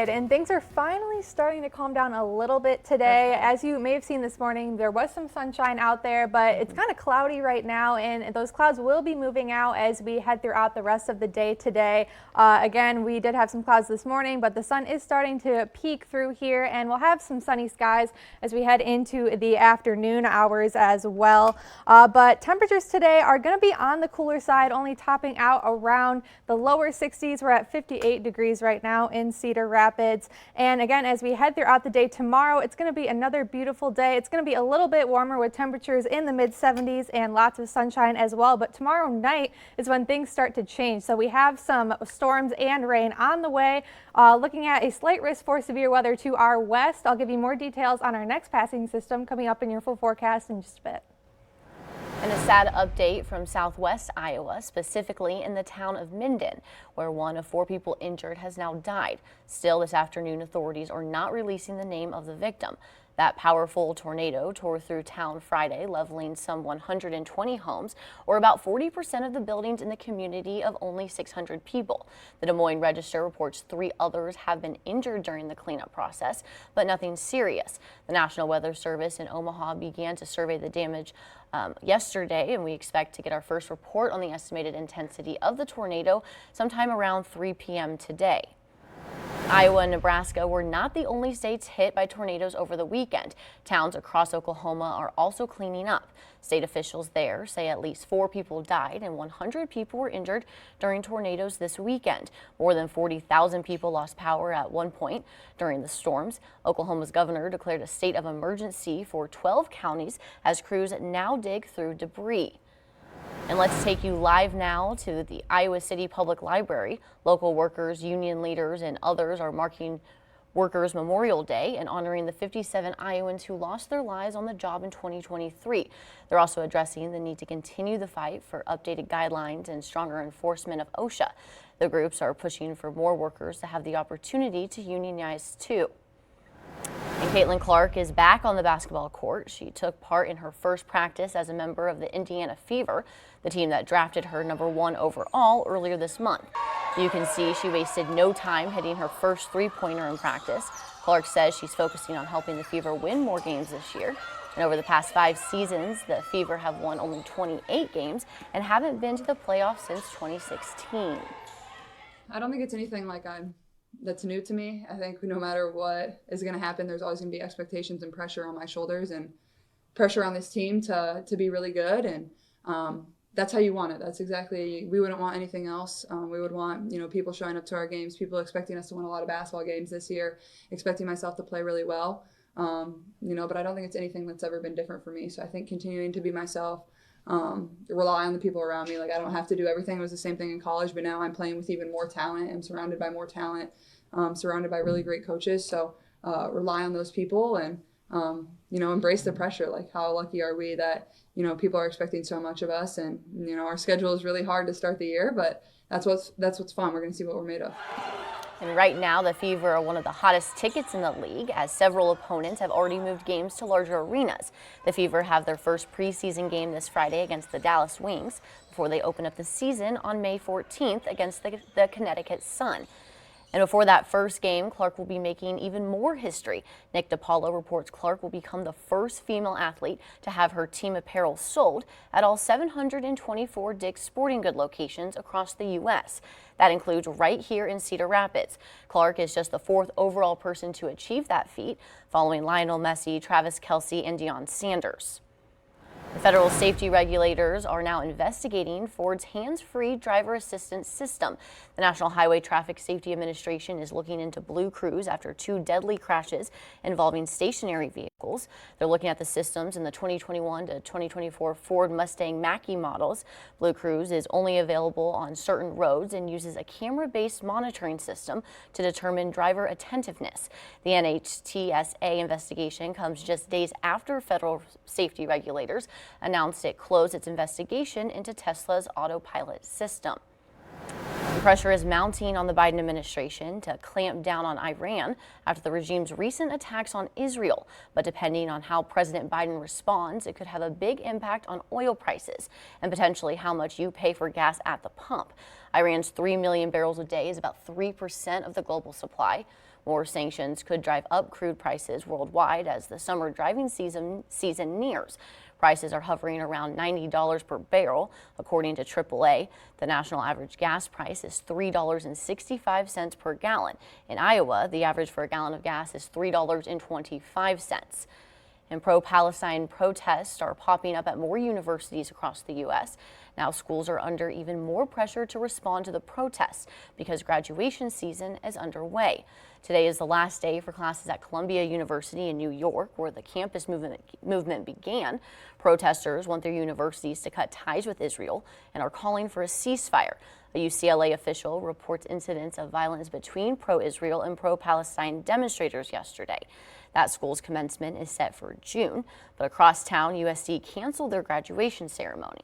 did, and things are finally starting to calm down a little bit today. As you may have seen this morning, there was some sunshine out there, but it's kind of cloudy right now, and those clouds will be moving out as we head throughout the rest of the day today. Again, we did have some clouds this morning, but the sun is starting to peek through here, and we'll have some sunny skies as we head into the afternoon hours as well. But temperatures today are going to be on the cooler side, only topping out around the lower 60s. We're at 58 degrees right now in Cedar Rapids. And again, as we head throughout the day tomorrow, it's going to be another beautiful day. It's going to be a little bit warmer with temperatures in the mid 70s and lots of sunshine as well. But tomorrow night is when things start to change. So we have some storms and rain on the way. Looking at a slight risk for severe weather to our west. I'll give you more details on our next passing system coming up in your full forecast in just a bit. And a sad update from southwest Iowa, specifically in the town of Minden, where one of 4 people injured has now died. Still this afternoon, authorities are not releasing the name of the victim. That powerful tornado tore through town Friday, leveling some 120 homes, or about 40% of the buildings in the community of only 600 people. The Des Moines Register reports 3 others have been injured during the cleanup process, but nothing serious. The National Weather Service in Omaha began to survey the damage yesterday, and we expect to get our first report on the estimated intensity of the tornado sometime around 3 p.m. today. Iowa and Nebraska were not the only states hit by tornadoes over the weekend. Towns across Oklahoma are also cleaning up. State officials there say at least 4 people died and 100 people were injured during tornadoes this weekend. More than 40,000 people lost power at one point during the storms. Oklahoma's governor declared a state of emergency for 12 counties as crews now dig through debris. And let's take you live now to the Iowa City Public Library. Local workers, union leaders, and others are marking Workers' Memorial Day and honoring the 57 Iowans who lost their lives on the job in 2023. They're also addressing the need to continue the fight for updated guidelines and stronger enforcement of OSHA. The groups are pushing for more workers to have the opportunity to unionize too. And Caitlyn Clark is back on the basketball court. She took part in her first practice as a member of the Indiana Fever, the team that drafted her #1 overall earlier this month. You can see she wasted no time hitting her first three-pointer in practice. Clark says she's focusing on helping the Fever win more games this year. And over the past 5 seasons, the Fever have won only 28 games and haven't been to the playoffs since 2016. I don't think it's anything that's new to me. I think no matter what is going to happen, there's always going to be expectations and pressure on my shoulders and pressure on this team to be really good. And that's how you want it. That's exactly, we wouldn't want anything else. We would want, people showing up to our games, people expecting us to win a lot of basketball games this year, expecting myself to play really well. But I don't think it's anything that's ever been different for me. So I think continuing to be myself, rely on the people around me. I don't have to do everything. It was the same thing in college, but now I'm playing with even more talent. I'm surrounded by more talent, surrounded by really great coaches. So rely on those people and, embrace the pressure. How lucky are we that, people are expecting so much of us, and, our schedule is really hard to start the year, but that's what's fun. We're going to see what we're made of. And right now, the Fever are one of the hottest tickets in the league, as several opponents have already moved games to larger arenas. The Fever have their first preseason game this Friday against the Dallas Wings before they open up the season on May 14th against the Connecticut Sun. And before that first game, Clark will be making even more history. Nick DiPaolo reports Clark will become the first female athlete to have her team apparel sold at all 724 Dick's Sporting Good locations across the U.S. That includes right here in Cedar Rapids. Clark is just the 4th overall person to achieve that feat, following Lionel Messi, Travis Kelce, and Deion Sanders. The federal safety regulators are now investigating Ford's hands-free driver assistance system. The National Highway Traffic Safety Administration is looking into Blue Crews after 2 deadly crashes involving stationary vehicles. They're looking at the systems in the 2021 to 2024 Ford Mustang Mach-E models. Blue Crews is only available on certain roads and uses a camera-based monitoring system to determine driver attentiveness. The NHTSA investigation comes just days after federal safety regulators announced it closed its investigation into Tesla's autopilot system. The pressure is mounting on the Biden administration to clamp down on Iran after the regime's recent attacks on Israel. But depending on how President Biden responds, it could have a big impact on oil prices and potentially how much you pay for gas at the pump. Iran's 3 million barrels a day is about 3% of the global supply. More sanctions could drive up crude prices worldwide as the summer driving season nears. Prices are hovering around $90 per barrel, according to AAA. The national average gas price is $3.65 per gallon. In Iowa, the average for a gallon of gas is $3.25. And pro-Palestine protests are popping up at more universities across the U.S. Now schools are under even more pressure to respond to the protests because graduation season is underway. Today is the last day for classes at Columbia University in New York, where the campus movement began. Protesters want their universities to cut ties with Israel and are calling for a ceasefire. A UCLA official reports incidents of violence between pro-Israel and pro-Palestine demonstrators yesterday. That school's commencement is set for June, but across town, USC canceled their graduation ceremony.